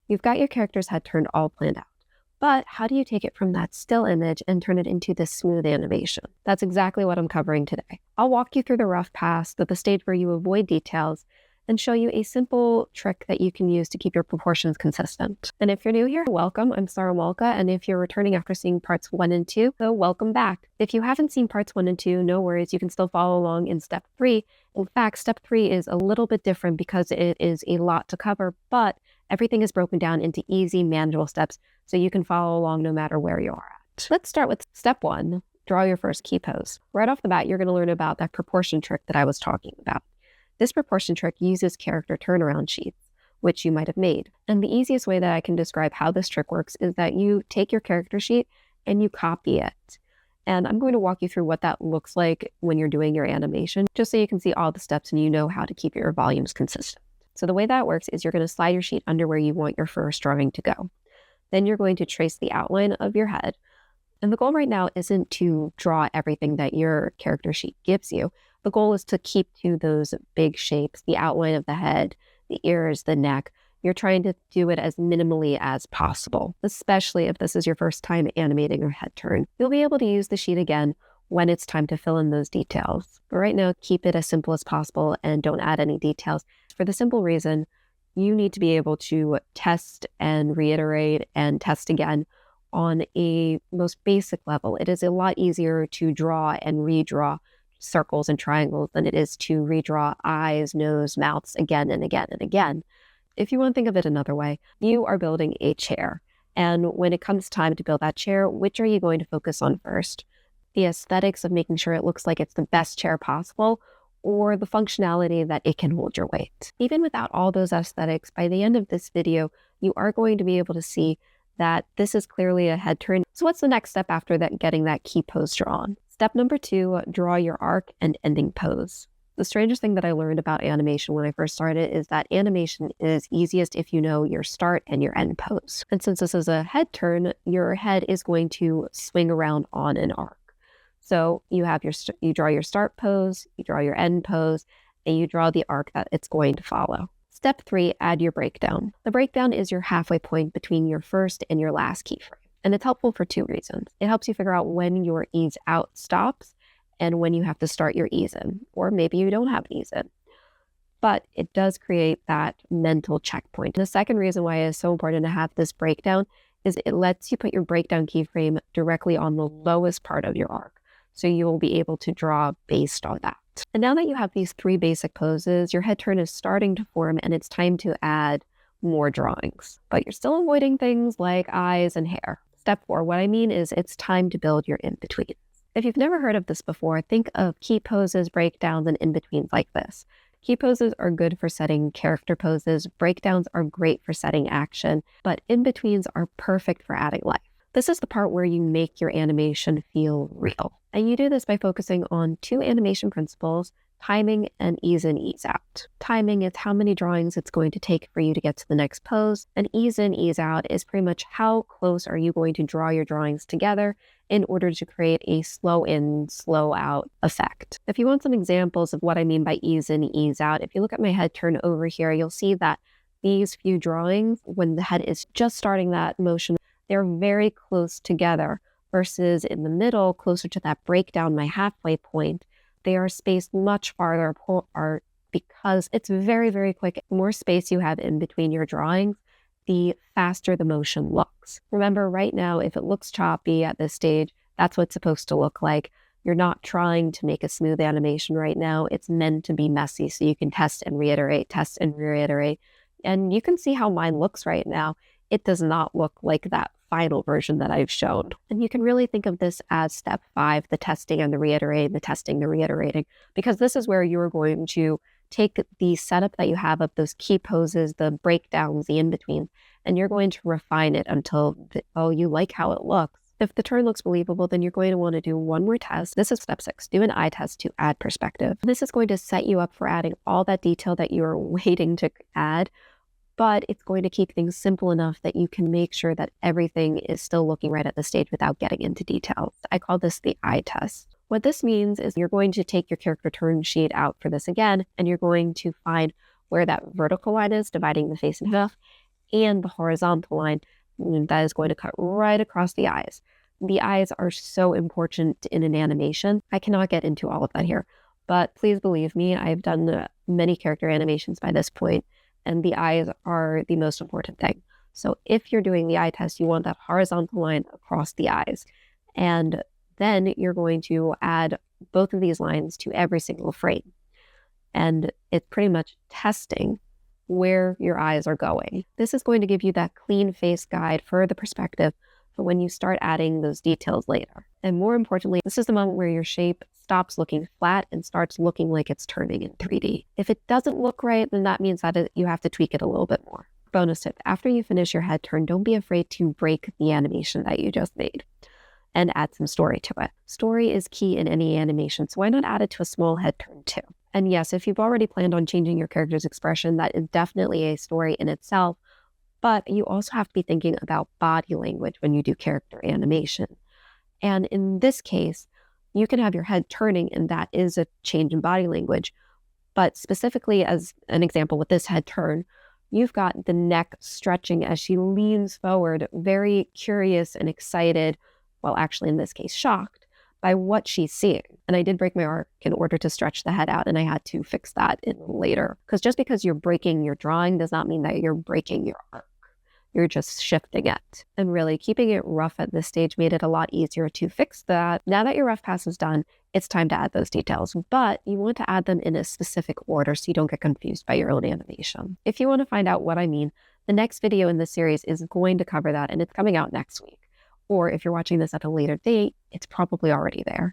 You've got your character's head turned all planned out. But how do you take it from that still image and turn it into this smooth animation? That's exactly what I'm covering today. I'll walk you through the rough pass, the stage where you avoid details, and show you a simple trick that you can use to keep your proportions consistent. And if you're new here, welcome. I'm Sarah Walka, and if you're returning after seeing parts 1 and 2, so welcome back. If you haven't seen parts 1 and 2, no worries, you can still follow along in step 3. In fact, step 3 is a little bit different because it is a lot to cover, but everything is broken down into easy, manageable steps, so you can follow along no matter where you are at. Let's start with step 1, draw your first key pose. Right off the bat, you're going to learn about that proportion trick that I was talking about. This proportion trick uses character turnaround sheets, which you might have made. And the easiest way that I can describe how this trick works is that you take your character sheet and you copy it. And I'm going to walk you through what that looks like when you're doing your animation, just so you can see all the steps and you know how to keep your volumes consistent. So the way that works is you're going to slide your sheet under where you want your first drawing to go. Then you're going to trace the outline of your head. And the goal right now isn't to draw everything that your character sheet gives you. The goal is to keep to those big shapes, the outline of the head, the ears, the neck. You're trying to do it as minimally as possible, especially if this is your first time animating a head turn. You'll be able to use the sheet again when it's time to fill in those details. But right now, keep it as simple as possible and don't add any details for the simple reason you need to be able to test and reiterate and test again on a most basic level. It is a lot easier to draw and redraw circles and triangles than it is to redraw eyes, nose, mouths again and again and again. If you want to think of it another way, you are building a chair. And when it comes time to build that chair, which are you going to focus on first? The aesthetics of making sure it looks like it's the best chair possible, or the functionality that it can hold your weight? Even without all those aesthetics, by the end of this video, you are going to be able to see that this is clearly a head turn. So what's the next step after that, getting that key pose drawn? Step number 2, draw your arc and ending pose. The strangest thing that I learned about animation when I first started is that animation is easiest if you know your start and your end pose. And since this is a head turn, your head is going to swing around on an arc. So you draw your start pose, you draw your end pose, and you draw the arc that it's going to follow. Step 3, add your breakdown. The breakdown is your halfway point between your first and your last keyframe. And it's helpful for 2 reasons. It helps you figure out when your ease out stops and when you have to start your ease in, or maybe you don't have an ease in. But it does create that mental checkpoint. And the second reason why it's so important to have this breakdown is it lets you put your breakdown keyframe directly on the lowest part of your arc. So you will be able to draw based on that. And now that you have these 3 basic poses, your head turn is starting to form and it's time to add more drawings. But you're still avoiding things like eyes and hair. Step 4, what I mean is it's time to build your in-betweens. If you've never heard of this before, think of key poses, breakdowns, and in-betweens like this. Key poses are good for setting character poses, breakdowns are great for setting action, but in-betweens are perfect for adding life. This is the part where you make your animation feel real. And you do this by focusing on 2 animation principles, timing and ease in, ease out. Timing is how many drawings it's going to take for you to get to the next pose, and ease in, ease out is pretty much how close are you going to draw your drawings together in order to create a slow in, slow out effect. If you want some examples of what I mean by ease in, ease out, if you look at my head turn over here, you'll see that these few drawings, when the head is just starting that motion, they're very close together versus in the middle, closer to that breakdown, my halfway point, they are spaced much farther apart because it's very, very quick. The more space you have in between your drawings, the faster the motion looks. Remember, right now, if it looks choppy at this stage, that's what it's supposed to look like. You're not trying to make a smooth animation right now. It's meant to be messy so you can test and reiterate. And you can see how mine looks right now. It does not look like that final version that I've shown. And you can really think of this as step 5, the testing and the reiterating, the testing, the reiterating, because this is where you're going to take the setup that you have of those key poses, the breakdowns, the in-betweens, and you're going to refine it until, you like how it looks. If the turn looks believable, then you're going to want to do one more test. This is step 6, do an eye test to add perspective. This is going to set you up for adding all that detail that you're waiting to add, but it's going to keep things simple enough that you can make sure that everything is still looking right at the stage without getting into details. I call this the eye test. What this means is you're going to take your character turn sheet out for this again, and you're going to find where that vertical line is, dividing the face in half, and the horizontal line that is going to cut right across the eyes. The eyes are so important in an animation. I cannot get into all of that here, but please believe me, I've done many character animations by this point, and the eyes are the most important thing. So if you're doing the eye test, you want that horizontal line across the eyes. And then you're going to add both of these lines to every single frame. And it's pretty much testing where your eyes are going. This is going to give you that clean face guide for the perspective for when you start adding those details later. And more importantly, this is the moment where your shape stops looking flat and starts looking like it's turning in 3D. If it doesn't look right, then that means that you have to tweak it a little bit more. Bonus tip, after you finish your head turn, don't be afraid to break the animation that you just made and add some story to it. Story is key in any animation, so why not add it to a small head turn too? And yes, if you've already planned on changing your character's expression, that is definitely a story in itself, but you also have to be thinking about body language when you do character animation. And in this case, you can have your head turning, and that is a change in body language. But specifically as an example with this head turn, you've got the neck stretching as she leans forward, very curious and excited, well, actually in this case, shocked by what she's seeing. And I did break my arc in order to stretch the head out, and I had to fix that in later. Because just because you're breaking your drawing does not mean that you're breaking your arc. You're just shifting it. And really, keeping it rough at this stage made it a lot easier to fix that. Now that your rough pass is done, it's time to add those details, but you want to add them in a specific order so you don't get confused by your own animation. If you want to find out what I mean, the next video in this series is going to cover that, and it's coming out next week. Or if you're watching this at a later date, it's probably already there.